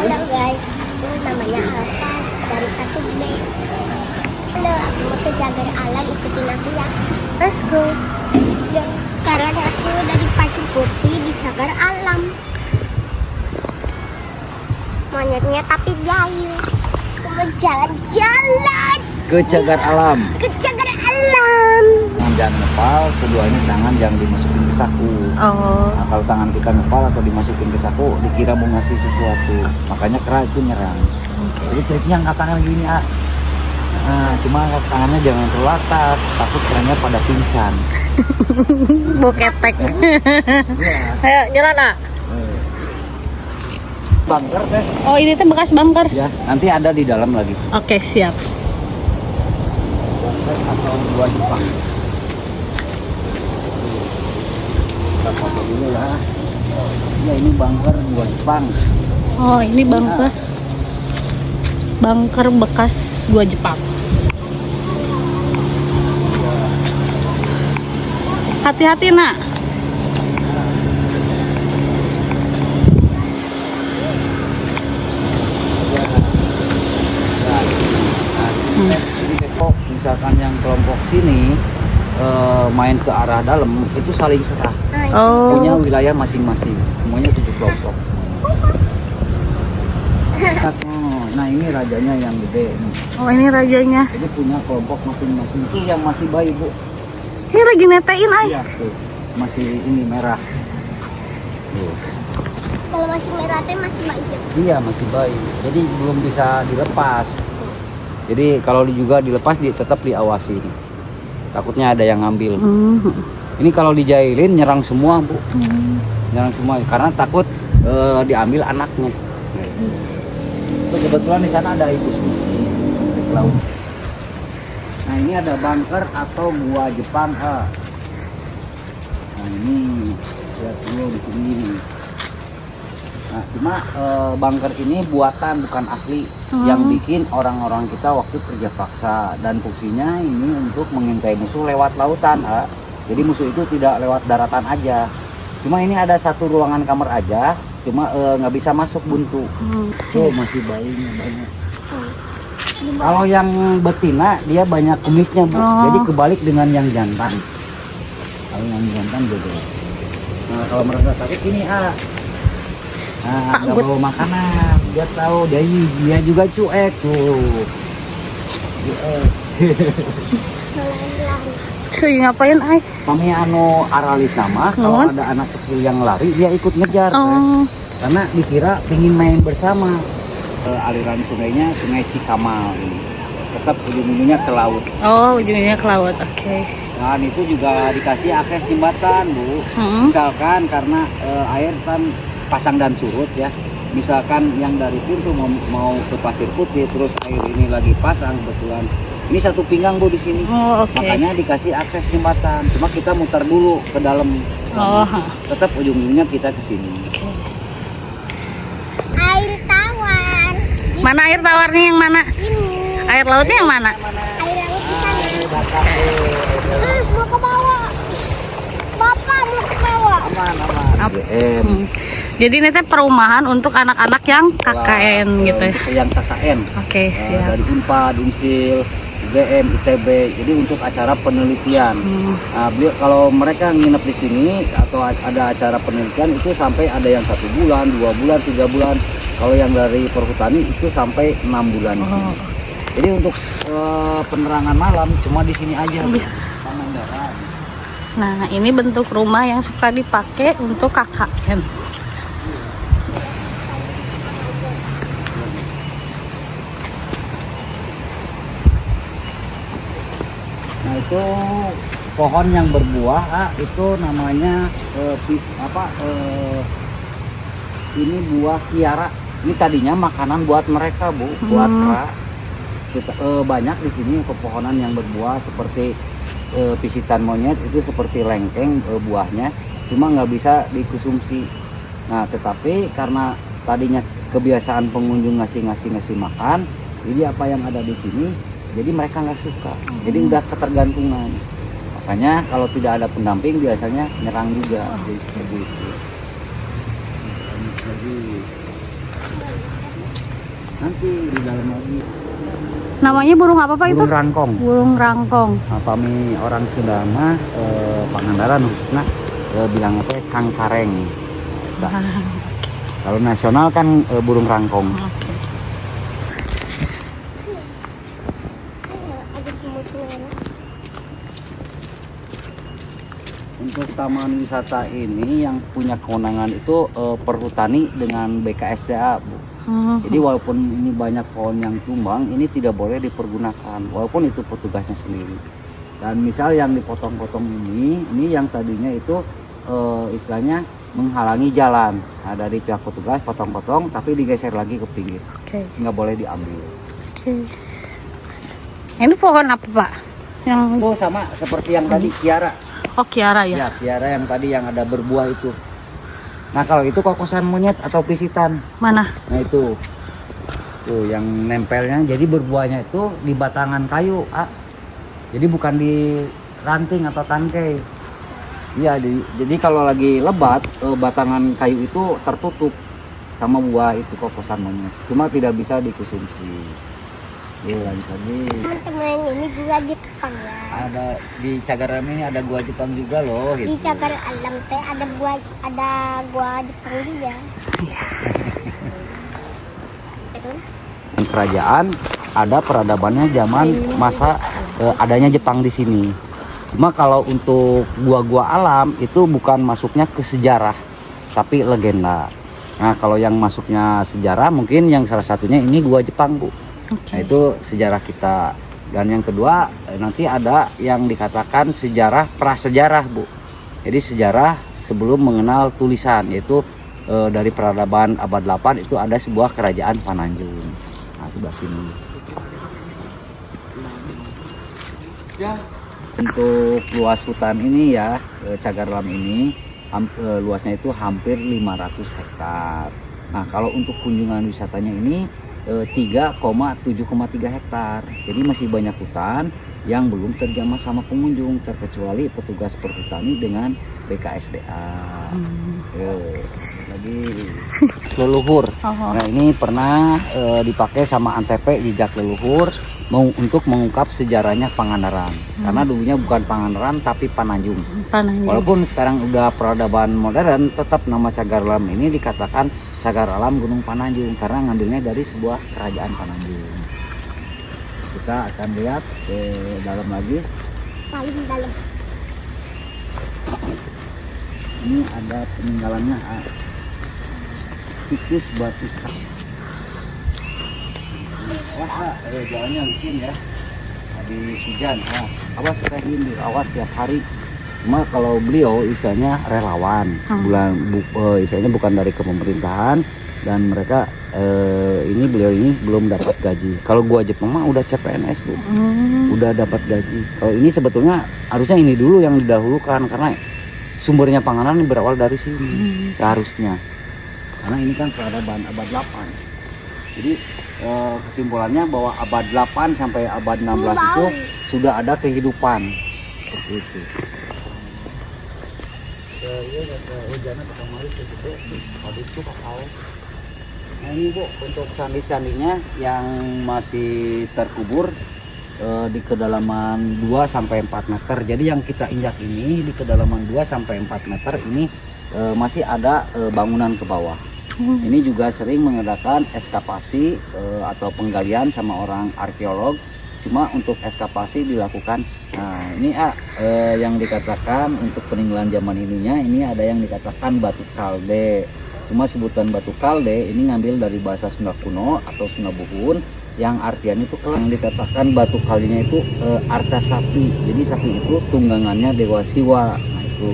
Halo guys, ini namanya Alfa dari 1B. Halo, aku mau ke Jagar Alam, ikutin aku ya. Let's go. Ya, sekarang aku dari Pasir Putih di Jagar Alam. Monyetnya tapi jahil. Aku mau jalan-jalan Ke Jagar Alam. ke Jagar Alam. Tangan jangan ngepal, keduanya tangan jangan dimasukin ke saku. Oh. Nah, kalau tangan kita ngepal atau dimasukin ke saku, dikira mau ngasih sesuatu. Makanya kera itu nyerang. Jadi triknya angkat tangan gini, ah. Nah, cuma angkat tangannya jangan terlalu atas, takut keranya pada pingsan. Boketek. Iya. Ayo jalan ah. Bunker teh. Oh ini teh bekas bunker. Ya, nanti ada di dalam lagi. Oke siap. Bunker atau gua Jepang. Kita foto dulu ya. Ya ini bunker gua Jepang. Oh ini bunker. Bunker bekas gua Jepang. Hati-hati nak. Jadi besok misalkan yang kelompok sini main ke arah dalam itu saling serah, Oh. punya wilayah masing-masing, semuanya 7 kelompok. Nah ini rajanya yang gede nih. Oh ini rajanya. Jadi punya kelompok masing-masing. Itu yang masih bayi bu. Ini lagi netein ay. Iya tuh masih ini merah. Tuh. Kalau masih merah teh masih bayi. Iya masih bayi. Jadi belum bisa dilepas. Jadi kalau juga dilepas tetap diawasi. Takutnya ada yang ngambil. Ini kalau dijailin nyerang semua bu. Nyerang semua karena takut diambil anaknya. Itu kebetulan di sana ada ibu susi di laut. Nah ini ada bunker atau gua Jepang. Nah ini lihat dulu di sini. Nah cuma bunker ini buatan bukan asli. Yang bikin orang-orang kita waktu kerja paksa, dan fungsinya ini untuk mengintai musuh lewat lautan. Jadi musuh itu tidak lewat daratan aja. Cuma ini ada satu ruangan kamar aja, cuma nggak bisa masuk buntu. Tuh masih bayinya banyak. Kalau yang betina dia banyak kumisnya bu, jadi kebalik dengan yang jantan. Kalau yang jantan beda. Nah kalau mereka sakit ini nah nggak bawa makanan, dia tahu dia juga cuek tuh. Cuek. Cuy ngapain ay? Kami anu aralis nama, kalau ada anak kecil yang lari dia ikut ngejar. Karena dikira ingin main bersama. Aliran sungainya Sungai Cikamal ini. Tetap ujung-ujungnya ke laut. Oh ujungnya ke laut, oke. Nah itu juga dikasih akses jembatan bu. Misalkan karena air kan pasang dan surut ya. Misalkan yang dari pintu mau ke Pasir Putih, terus air ini lagi pasang kebetulan. Ini satu pinggang bu di sini. Makanya dikasih akses jembatan. Cuma kita muter dulu ke dalam. Tetap ujung-ujungnya kita ke sini. Air tawar. Mana air tawarnya yang mana? Ini. Air lautnya yang mana? Air laut di sana. Mau ke bawah. Bapak mau ke bawah. Aman. Jadi ini teh perumahan untuk anak-anak yang KKN gitu ya. Yang KKN. Oke, siap. Dari Unpad, Unsil, UGM, ITB. Jadi untuk acara penelitian. Nah, kalau mereka nginep di sini atau ada acara penelitian itu sampai ada yang 1 bulan, 2 bulan, 3 bulan. Kalau yang dari perhutani itu sampai 6 bulan. Jadi untuk penerangan malam cuma di sini aja. Nah, ini bentuk rumah yang suka dipakai untuk KKN. Nah itu pohon yang berbuah itu namanya ini buah kiara. Ini tadinya makanan buat mereka bu, buat kera. Banyak di sini pepohonan yang berbuah seperti pisitan monyet itu seperti lengkeng buahnya, cuma nggak bisa dikonsumsi. Nah tetapi karena tadinya kebiasaan pengunjung ngasih makan, jadi apa yang ada di sini jadi mereka nggak suka, jadi udah ketergantungan. Makanya kalau tidak ada pendamping biasanya nyerang juga. Jadi seperti itu. Nanti di dalam lagi. Namanya burung apa Pak itu? Burung rangkong. Burung rangkong. Kami orang Sunda mah Pangandaran khususnya bilang apa kang kareng. Nah, kalau nasional kan burung rangkong. Oke. Ada semutnya. Untuk taman wisata ini yang punya kewenangan itu Perhutani dengan BKSDA, Bu. Jadi walaupun ini banyak pohon yang tumbang, ini tidak boleh dipergunakan walaupun itu petugasnya sendiri. Dan misal yang dipotong-potong ini yang tadinya itu istilahnya menghalangi jalan. Nah, dari pihak petugas potong-potong tapi digeser lagi ke pinggir. Oke. Nggak boleh diambil. Oke. Ini pohon apa Pak? Yang Oh sama seperti yang tadi Kiara. oh Kiara ya. Ya, Kiara yang tadi yang ada berbuah itu. Nah, kalau itu kokosan monyet atau pisitan. Mana? Nah, itu. Tuh yang nempelnya jadi berbuahnya itu di batangan kayu, ah. Jadi bukan di ranting atau tangkai. Iya, jadi kalau lagi lebat batangan kayu itu tertutup sama buah itu kokosan monyet. Cuma tidak bisa dikonsumsi. Lanjut lagi. Teman-teman, ini gua Jepang ya. Ada di Cagaram ini ada gua Jepang juga loh. Di Cagar Alam teh ada gua Jepang juga. Terus Kerajaan ada peradabannya zaman masa adanya Jepang di sini. Cuma kalau untuk gua-gua alam itu bukan masuknya ke sejarah, tapi legenda. Nah, kalau yang masuknya sejarah mungkin yang salah satunya ini gua Jepang, Bu. Nah, itu sejarah kita. Dan yang kedua nanti ada yang dikatakan sejarah prasejarah, Bu. Jadi sejarah sebelum mengenal tulisan, yaitu dari peradaban abad 8 itu ada sebuah kerajaan Pananjung. Nah, sebelah sini. Ya. Untuk luas hutan ini ya, Cagar Alam ini luasnya itu hampir 500 hektar. Nah, kalau untuk kunjungan wisatanya ini 3,7,3 hektar. Jadi masih banyak hutan yang belum terjamah sama pengunjung, terkecuali petugas perhutani dengan BKSDA. Lagi leluhur. Nah, ini pernah dipakai sama Antep jejak leluhur untuk mengungkap sejarahnya Pangandaran. Karena dulunya bukan Pangandaran tapi Pananjung. Walaupun sekarang udah peradaban modern, tetap nama Cagar Alam ini dikatakan Cagar Alam Gunung Pananjung karena ngambilnya dari sebuah kerajaan Pananjung. Kita akan lihat ke dalam lagi. paling dalam. Ini ada peninggalannya, situs batu. Wah, jalannya licin ya. Habis hujan, awas ini dirawat tiap hari. Cuma kalau beliau istilahnya relawan, istilahnya bukan dari pemerintahan, dan mereka beliau ini belum dapat gaji. Kalau gua Jepang mah udah CPNS, Bu. Udah dapat gaji. Kalau ini sebetulnya harusnya ini dulu yang didahulukan karena sumbernya Panganan berawal dari sini. Seharusnya. Karena ini kan peradaban abad 8. Jadi kesimpulannya bahwa abad 8 sampai abad 16 itu sudah ada kehidupan seperti itu. Nah, ini Bu, untuk candi-candinya yang masih terkubur di kedalaman 2 sampai 4 meter. Jadi yang kita injak ini di kedalaman 2 sampai 4 meter ini masih ada bangunan ke bawah. Ini juga sering mengadakan eskavasi atau penggalian sama orang arkeolog. Cuma untuk eskavasi dilakukan. Nah, ini yang dikatakan untuk peninggalan zaman ininya, ini ada yang dikatakan batu kalde. Cuma sebutan batu kalde ini ngambil dari bahasa Sunda kuno atau Sunda Buhun yang artian itu yang dikatakan batu kaldenya itu arca sapi. Jadi sapi itu tunggangannya Dewa Siwa. Nah, itu.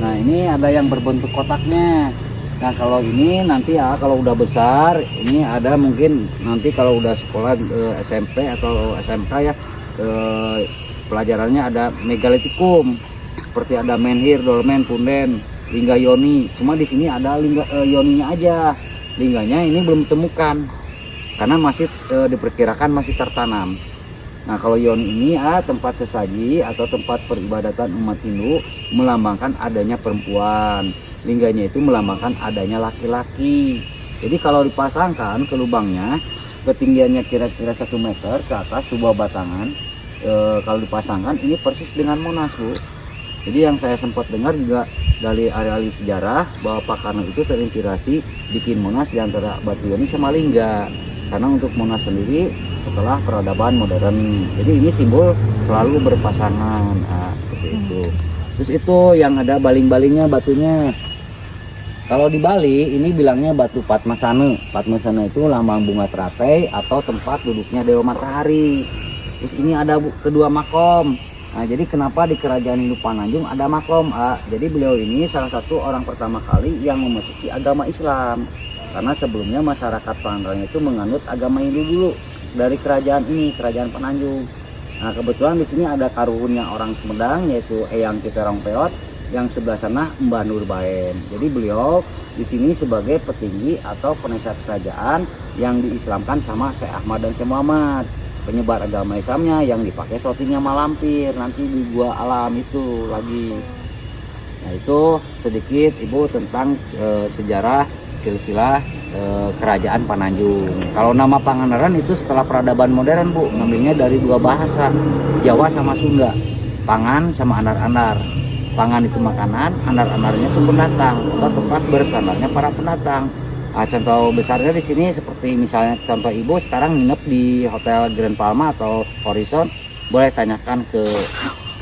Nah, ini ada yang berbentuk kotaknya. Nah, kalau ini nanti kalau udah besar, ini ada mungkin nanti kalau udah sekolah SMP atau SMK ya, pelajarannya ada megalitikum, seperti ada menhir, dolmen, punden, lingga yoni. Cuma di sini ada lingga yoninya aja, lingganya ini belum ditemukan karena masih diperkirakan masih tertanam. Nah, kalau yoni ini tempat sesaji atau tempat peribadatan umat Hindu melambangkan adanya perempuan. Lingganya itu melambangkan adanya laki-laki. Jadi kalau dipasangkan ke lubangnya, ketinggiannya kira-kira 1 meter ke atas sebuah batangan, kalau dipasangkan ini persis dengan Monas, Bu. Jadi yang saya sempat dengar juga dari ahli sejarah bahwa Pak Karno itu terinspirasi bikin Monas di antara Bationi sama Lingga. Karena untuk Monas sendiri setelah peradaban modern, jadi ini simbol selalu berpasangan, seperti itu. Terus itu yang ada baling-balingnya batunya. Kalau di Bali ini bilangnya batu Padmasana. Padmasana itu lambang bunga teratai atau tempat duduknya Dewa Matahari. Terus ini ada kedua makom. Nah, jadi kenapa di Kerajaan Hindu Pananjung ada makom? Jadi beliau ini salah satu orang pertama kali yang memasuki agama Islam. Karena sebelumnya masyarakat Pangandaran itu menganut agama Hindu dulu dari kerajaan ini, Kerajaan Pananjung. Nah, kebetulan di sini ada karuhunnya orang Sumedang yaitu Eyang Kiterong Peot, yang sebelah sana Mbah Nurbaen. Jadi beliau di sini sebagai petinggi atau penasihat kerajaan yang diislamkan sama Syekh Ahmad dan Syekh Muhammad. Penyebar agama Islamnya yang dipakai shootingnya Malampir nanti di Gua Alam itu lagi. Nah, itu sedikit Ibu tentang sejarah silsilah kerajaan Pananjung. Kalau nama Pangandaran itu setelah peradaban modern, Bu, ngambilnya dari 2 bahasa, Jawa sama Sunda. Pangan sama andar-andar. Pangan itu makanan, andar-andarnya itu pendatang atau tempat bersandarnya para pendatang. Contoh besarnya di sini seperti misalnya contoh Ibu sekarang nginep di Hotel Grand Palma atau Horizon, boleh tanyakan ke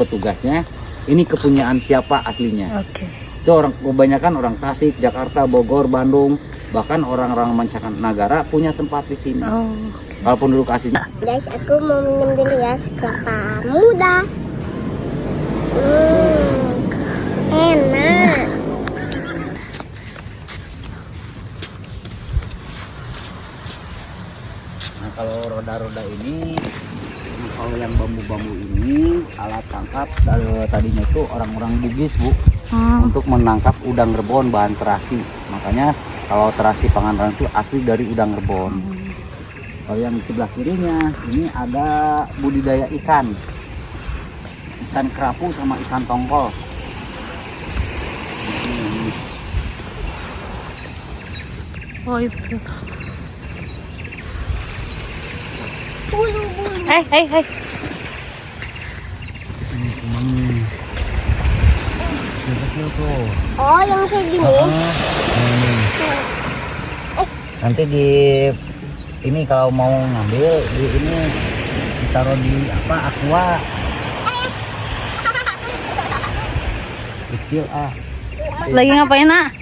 petugasnya, ini kepunyaan siapa aslinya. Oke. Itu orang kebanyakan orang Tasik, Jakarta, Bogor, Bandung, bahkan orang-orang mancanegara punya tempat di sini. Oh. Walaupun dulu aslinya. Guys, aku mau minum dulu ya kelapa muda. Enak. Nah, kalau roda-roda ini, kalau yang bambu-bambu ini alat tangkap tadinya itu orang-orang Bugis, Bu, untuk menangkap udang rebon bahan terasi. Makanya kalau terasi Pangandaran itu asli dari udang rebon. Kalau yang di sebelah kirinya ini ada budidaya ikan kerapu sama ikan tongkol. Oh itu. Bulu. Hey. Kecil tuh. Oh, yang kayak gini. Nanti di ini kalau mau ngambil di ini ditaruh di apa aqua kecil Lagi ngapain, Nak?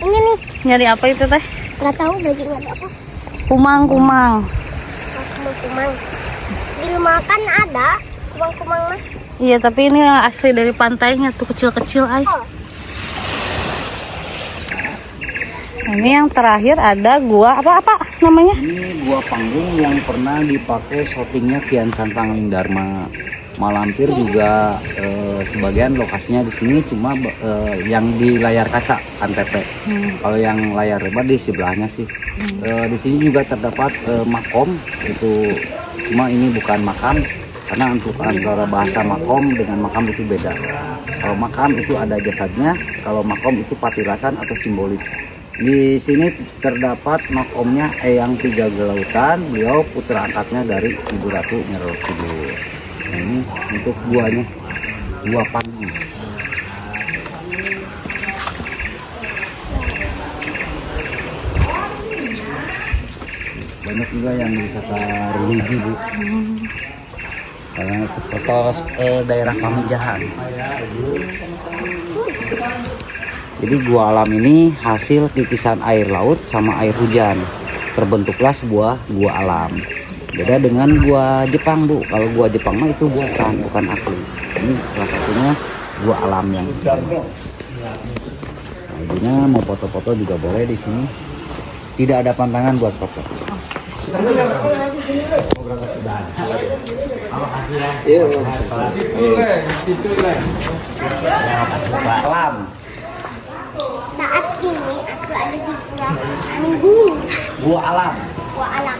Ini nih, Nyari apa itu teh? nggak tahu bajunya ada apa. Kumang. Kumang. Di rumah kan ada kumang mah. Iya, tapi ini asli dari pantainya tuh kecil-kecil ay. Oh, Ini yang terakhir ada gua apa namanya? ini gua panggung yang pernah dipakai syutingnya Kian Santang Dharma. Malampir juga sebagian lokasinya di sini cuma yang di layar kaca Antv. Kalau yang layar lebar di sebelahnya sih. Di sini juga terdapat makom, itu cuma ini bukan makam karena untuk antara bahasa makom dengan makam itu beda. Kalau makam itu ada jasadnya, kalau makom itu patirasan atau simbolis. Di sini terdapat makomnya Eyang Tiga Gelautan, beliau putra angkatnya dari Ibu Ratu Nyeroro Kidul. Nah, ini untuk guanya, gua panggung. Banyak juga yang wisata religi, Bu. Karena seperti daerah Pamijahan. Jadi gua alam ini hasil kikisan air laut sama air hujan. Terbentuklah sebuah gua alam. Beda dengan gua Jepang, Bu. Kalau gua Jepang mah itu buatan, bukan asli. Ini salah satunya gua alam yang. Nah, ibunya mau foto-foto juga boleh di sini. Tidak ada pantangan buat foto. Alam. saat ini aku ada di Pulau Minggu. Gua alam. Gua alam.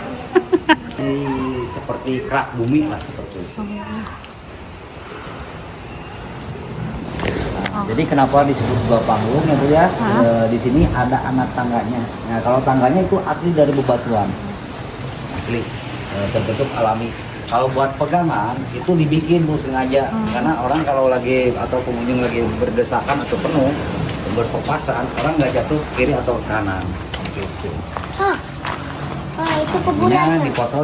Seperti kerak bumi lah seperti itu. Jadi kenapa disebut gua panggung ya Bu ya? Di sini ada anak tangganya. Nah kalau tangganya itu asli dari bebatuan, asli terbentuk alami. Kalau buat pegangan itu dibikin Bu sengaja, karena orang kalau lagi atau pengunjung lagi berdesakan atau penuh berpapasan, orang nggak jatuh kiri atau kanan. Gitu. Oh, itu Ini kuburannya. dipotong.